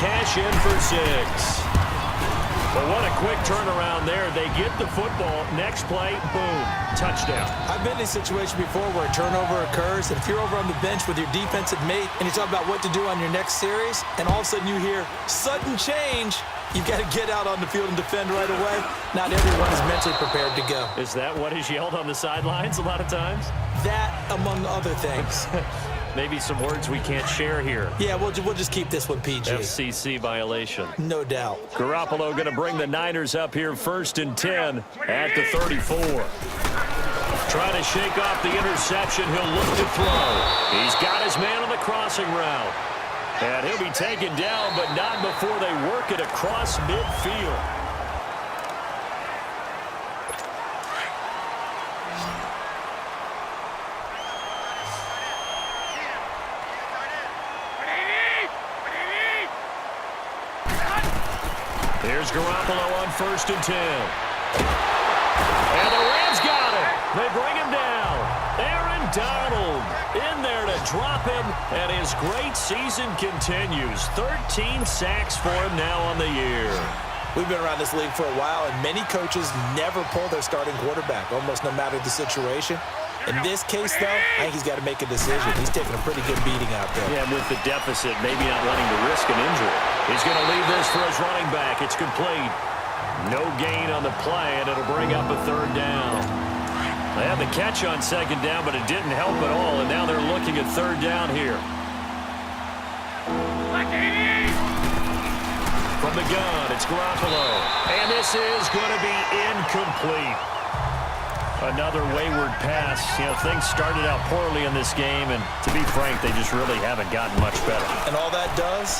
cash in for 6. But what a quick turnaround there. They get the football. Next play, boom, touchdown. I've been in a situation before where a turnover occurs, and if you're over on the bench with your defensive mate and you talk about what to do on your next series, and all of a sudden you hear sudden change, you've got to get out on the field and defend right away. Not everyone is mentally prepared to go. Is that what is yelled on the sidelines a lot of times? That, among other things. Maybe some words we can't share here. Yeah, we'll just keep this one PG. FCC violation. No doubt. Garoppolo going to bring the Niners up here 1st and 10 at the 34. Trying to shake off the interception. He'll look to throw. He's got his man on the crossing route. And he'll be taken down, but not before they work it across midfield. Here's Garoppolo on 1st and 10. And the Rams got him. They bring him down. Aaron Donald in there to drop him, and his great season continues. 13 sacks for him now on the year. We've been around this league for a while, and many coaches never pull their starting quarterback, almost no matter the situation. In this case, though, I think he's got to make a decision. He's taking a pretty good beating out there. Yeah, with the deficit, maybe not wanting to risk an injury. He's going to leave this for his running back. It's complete. No gain on the play, and it'll bring up a 3rd down. They had the catch on 2nd down, but it didn't help at all, and now they're looking at 3rd down here. From the gun, it's Garoppolo. And this is going to be incomplete. Another wayward pass. You know, things started out poorly in this game, and to be frank, they just really haven't gotten much better. And all that does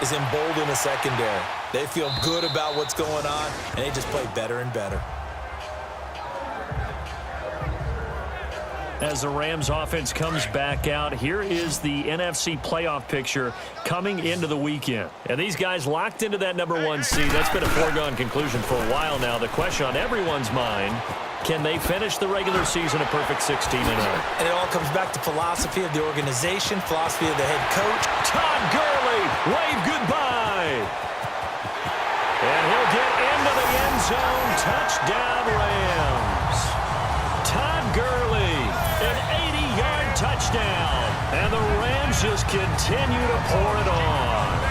is embolden a secondary. They feel good about what's going on, and they just play better and better. As the Rams offense comes back out, here is the NFC playoff picture coming into the weekend. And these guys locked into that #1 seed. That's been a foregone conclusion for a while now. The question on everyone's mind, can they finish the regular season a perfect 16-0? And it all comes back to philosophy of the organization, philosophy of the head coach. Todd Gurley, wave goodbye. And he'll get into the end zone. Touchdown, Rams. Todd Gurley, an 80-yard touchdown. And the Rams just continue to pour it on.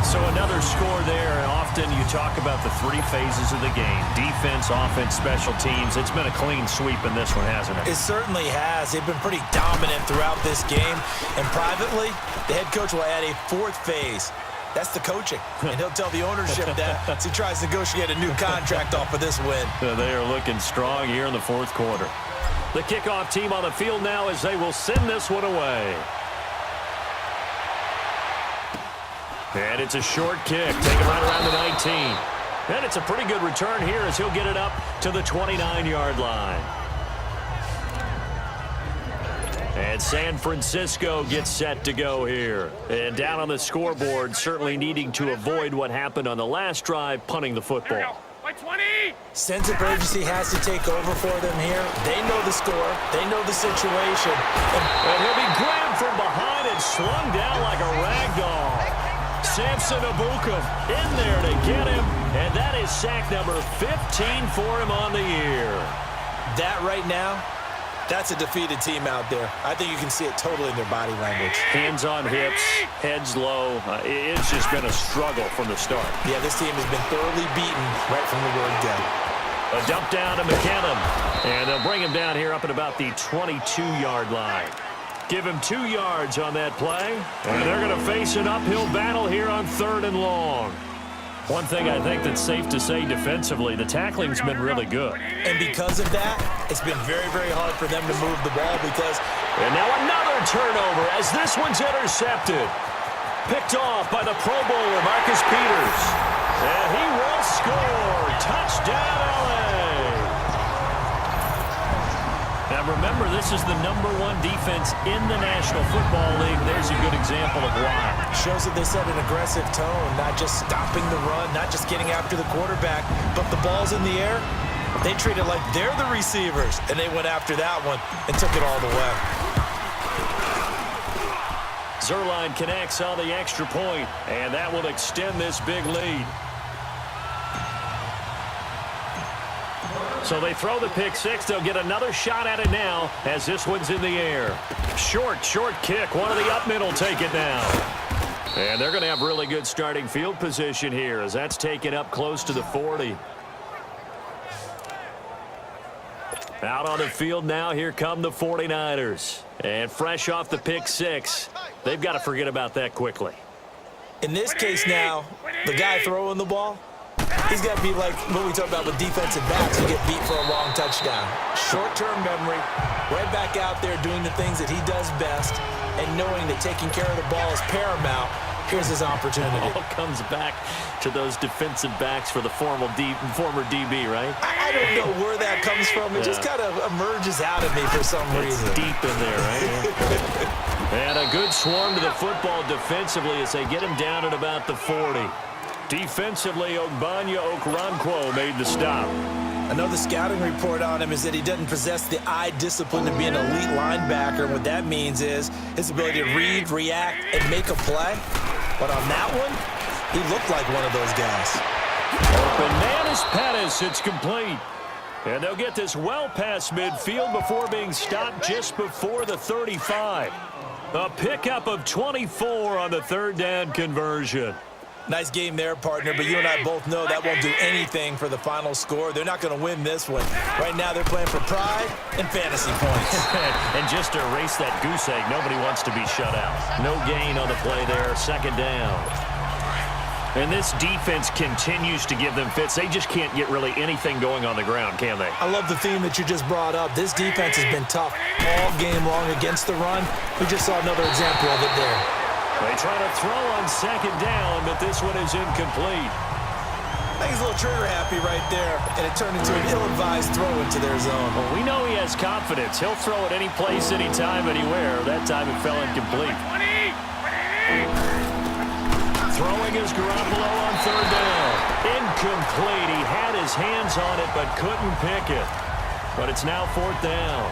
So another score there. Often you talk about the 3 phases of the game. Defense, offense, special teams. It's been a clean sweep in this one, hasn't it? It certainly has. They've been pretty dominant throughout this game. And privately, the head coach will add a 4th phase. That's the coaching. And he'll tell the ownership that as he tries to negotiate a new contract off of this win. They are looking strong here in the 4th quarter. The kickoff team on the field now as they will send this one away. And it's a short kick, taken right around the 19. And it's a pretty good return here as he'll get it up to the 29-yard line. And San Francisco gets set to go here. And down on the scoreboard, certainly needing to avoid what happened on the last drive, punting the football. Sense of urgency has to take over for them here. They know the score. They know the situation. And he'll be grabbed from behind and slung down like a rag doll. Samson Abukum in there to get him, and that is sack number 15 for him on the year. That right now, that's a defeated team out there. I think you can see it totally in their body language. Hands on hips, heads low. It's just been a struggle from the start. Yeah, this team has been thoroughly beaten right from the word go. A dump down to McKinnon, and they'll bring him down here up at about the 22-yard line. Give him 2 yards on that play, and they're going to face an uphill battle here on 3rd and long. One thing I think that's safe to say defensively, the tackling's been really good. And because of that, it's been very, very hard for them to move the ball because... And now another turnover as this one's intercepted. Picked off by the Pro Bowler, Marcus Peters. And he will score. Touchdown, LA. Now remember, this is the #1 defense in the National Football League. There's a good example of why. Shows that they set an aggressive tone, not just stopping the run, not just getting after the quarterback, but the ball's in the air. They treat it like they're the receivers, and they went after that one and took it all the way. Zerline connects on the extra point, and that will extend this big lead. So they throw the pick six. They'll get another shot at it now as this one's in the air. Short kick. One of the up middle take it now. And they're going to have really good starting field position here as that's taken up close to the 40. Out on the field now, here come the 49ers. And fresh off the pick six, they've got to forget about that quickly. In this case now, the guy throwing the ball, he's got to be like what we talk about with defensive backs who get beat for a long touchdown. Short-term memory, right back out there doing the things that he does best, and knowing that taking care of the ball is paramount. Here's his opportunity. It all comes back to those defensive backs for the former DB, right? I don't know where that comes from. It just kind of emerges out of me for some reason. It's deep in there, right? And a good swarm to the football defensively as they get him down at about the 40. Defensively, Ogbanya Okoronkwo made the stop. Another scouting report on him is that he doesn't possess the eye discipline to be an elite linebacker. What that means is his ability to read, react, and make a play. But on that one, he looked like one of those guys. Open man is Pettis. It's complete. And they'll get this well past midfield before being stopped just before the 35. A pickup of 24 on the third down conversion. Nice game there, partner, but you and I both know that won't do anything for the final score. They're not going to win this one. Right now they're playing for pride and fantasy points. And just to erase that goose egg, nobody wants to be shut out. No gain on the play there, second down. And this defense continues to give them fits. They just can't get really anything going on the ground, can they? I love the theme that you just brought up. This defense has been tough all game long against the run. We just saw another example of it there. They try to throw on second down, but this one is incomplete. I think he's a little trigger-happy right there, and it turned into an ill-advised throw into their zone. Well, we know he has confidence. He'll throw it any place, anytime, anywhere. That time it fell incomplete. Throwing is Garoppolo on third down. Incomplete. He had his hands on it, but couldn't pick it. But it's now fourth down.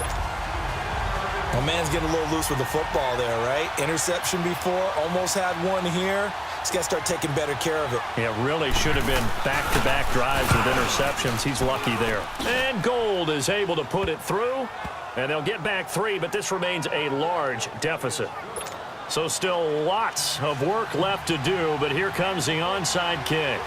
Well, man's getting a little loose with the football there, right? Interception before, almost had one here. He's got to start taking better care of it. Yeah, really should have been back-to-back drives with interceptions. He's lucky there. And Gold is able to put it through. And they'll get back 3, but this remains a large deficit. So still lots of work left to do, but here comes the onside kick.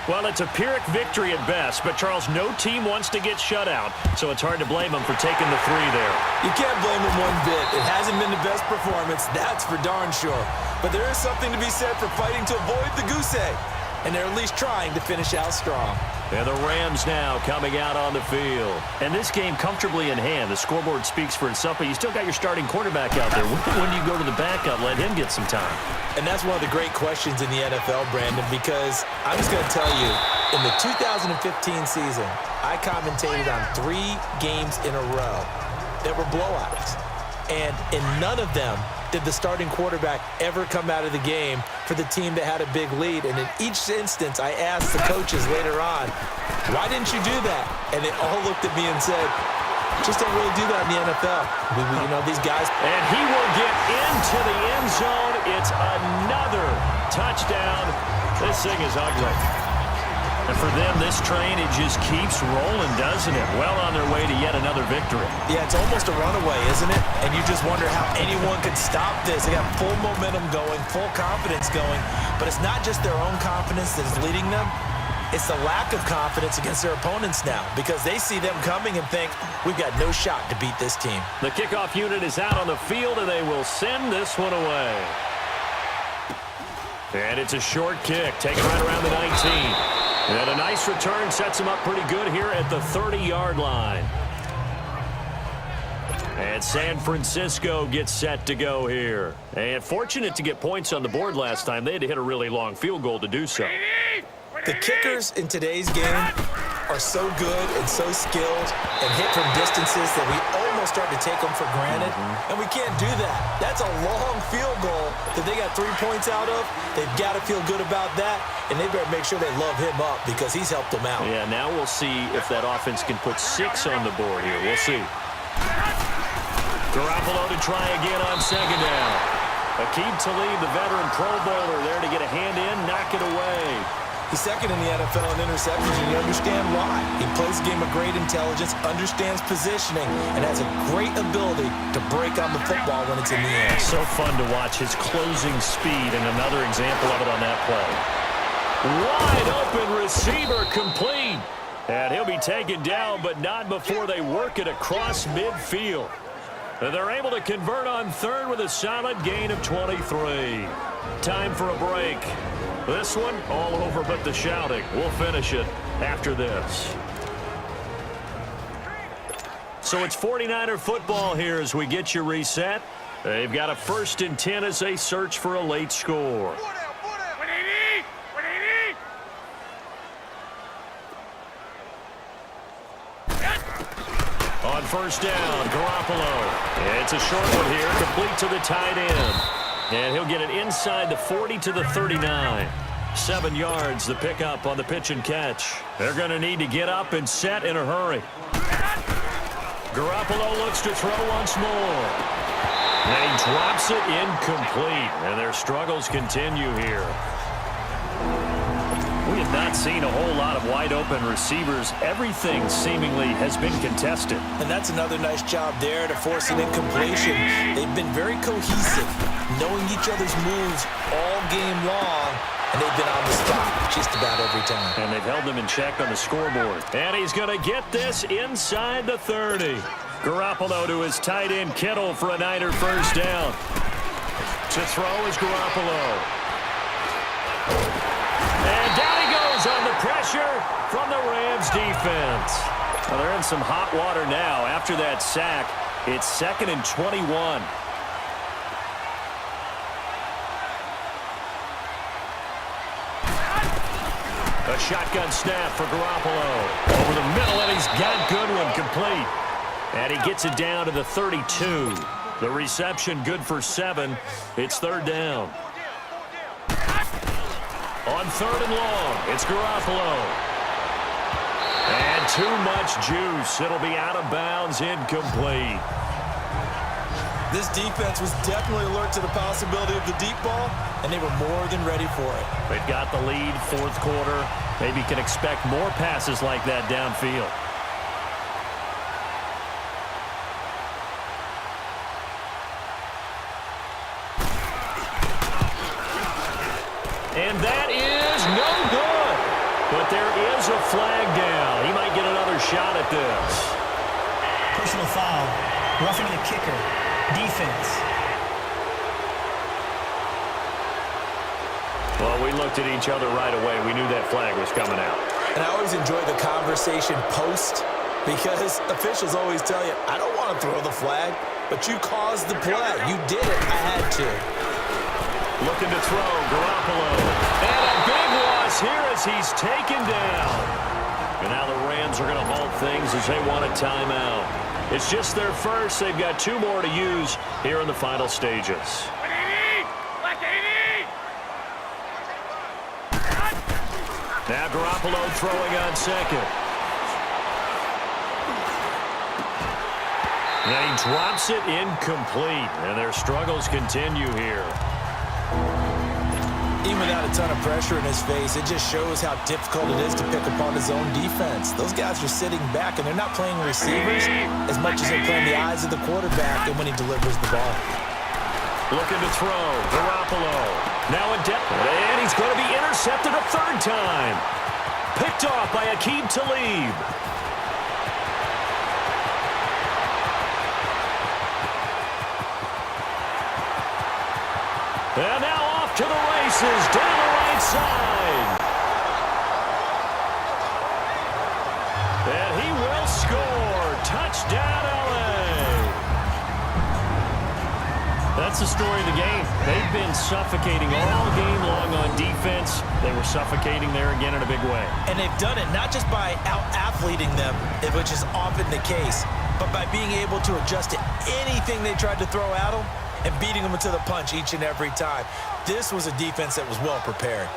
Well, it's a Pyrrhic victory at best, but, Charles, no team wants to get shut out, so it's hard to blame them for taking the 3 there. You can't blame them one bit. It hasn't been the best performance, that's for darn sure. But there is something to be said for fighting to avoid the goose egg, and they're at least trying to finish out strong. And the Rams now coming out on the field. And this game comfortably in hand. The scoreboard speaks for itself, but you still got your starting quarterback out there. When do you go to the backup, let him get some time? And that's one of the great questions in the NFL, Brandon, because I'm just going to tell you, in the 2015 season, I commentated on 3 games in a row that were blowouts. And in none of them did the starting quarterback ever come out of the game for the team that had a big lead. And in each instance, I asked the coaches later on, why didn't you do that? And they all looked at me and said, just don't really do that in the NFL. You know, these guys. And he will get into the end zone. It's another touchdown. This thing is ugly. And for them, this train, it just keeps rolling, doesn't it? Well on their way to yet another victory. Yeah, it's almost a runaway, isn't it? And you just wonder how anyone could stop this. They got full momentum going, full confidence going. But it's not just their own confidence that is leading them. It's the lack of confidence against their opponents now because they see them coming and think, we've got no shot to beat this team. The kickoff unit is out on the field, and they will send this one away. And it's a short kick, taken right around the 19. And a nice return sets him up pretty good here at the 30-yard line. And San Francisco gets set to go here. And fortunate to get points on the board last time. They had to hit a really long field goal to do so. The kickers in today's game are so good and so skilled and hit from distances that we almost start to take them for granted. And we can't do that. That's a long field goal that they got 3 points out of. They've got to feel good about that, and they better make sure they love him up because he's helped them out. Yeah, now we'll see if that offense can put 6 on the board here. We'll see. Garoppolo to try again on second down. Aqib Talib, the veteran Pro Bowler, there to get a hand in, knock it away. He's second in the NFL in interceptions, and you understand why. He plays a game of great intelligence, understands positioning, and has a great ability to break on the football when it's in the air. So fun to watch his closing speed, and another example of it on that play. Wide open receiver complete. And he'll be taken down, but not before they work it across midfield. And they're able to convert on third with a solid gain of 23. Time for a break. This one, all over but the shouting. We'll finish it after this. So it's 49er football here as we get you reset. They've got a 1st and 10 as they search for a late score. On 1st down, Garoppolo. It's a short one here, complete to the tight end. And he'll get it inside the 40 to the 39. 7 yards, the pickup on the pitch and catch. They're going to need to get up and set in a hurry. Garoppolo looks to throw once more. And he drops it incomplete. And their struggles continue here. We have not seen a whole lot of wide-open receivers. Everything seemingly has been contested. And that's another nice job there to force an incompletion. They've been very cohesive, knowing each other's moves all game long, and they've been on the spot just about every time. And they've held them in check on the scoreboard. And he's going to get this inside the 30. Garoppolo to his tight end Kittle for a Niner 1st down. To throw is Garoppolo. And down he goes on the pressure from the Rams defense. Well, they're in some hot water now. After that sack, it's 2nd and 21. A shotgun snap for Garoppolo. Over the middle, and he's got Goodwin complete. And he gets it down to the 32. The reception good for 7. It's 3rd down. On 3rd and long, it's Garoppolo. And too much juice. It'll be out of bounds, incomplete. This defense was definitely alert to the possibility of the deep ball, and they were more than ready for it. They've got the lead, 4th quarter. Maybe can expect more passes like that downfield. And that is no good. But there is a flag down. He might get another shot at this. Personal foul. Roughing the kicker. Defense. Well, we looked at each other right away. We knew that flag was coming out. And I always enjoy the conversation post because officials always tell you, I don't want to throw the flag, but you caused the play. You did it. I had to. Looking to throw, Garoppolo. And a big loss here as he's taken down. And now the Rams are going to halt things as they want a timeout. It's just their first. They've got 2 more to use here in the final stages. Now Garoppolo throwing on 2nd. And he drops it incomplete. And their struggles continue here. Even without a ton of pressure in his face, it just shows how difficult it is to pick apart his own defense. Those guys are sitting back, and they're not playing receivers as much as they're playing the eyes of the quarterback and when he delivers the ball. Looking to throw, Garoppolo. Now in depth, and he's going to be intercepted a 3rd time. Picked off by Aqib Talib. And now off to the races, down the right side. And he will score. Touchdown, LA. That's the story of the game. They've been suffocating all game long on defense. They were suffocating there again in a big way. And they've done it not just by out-athleting them, which is often the case, but by being able to adjust to anything they tried to throw at them and beating them to the punch each and every time. This was a defense that was well prepared.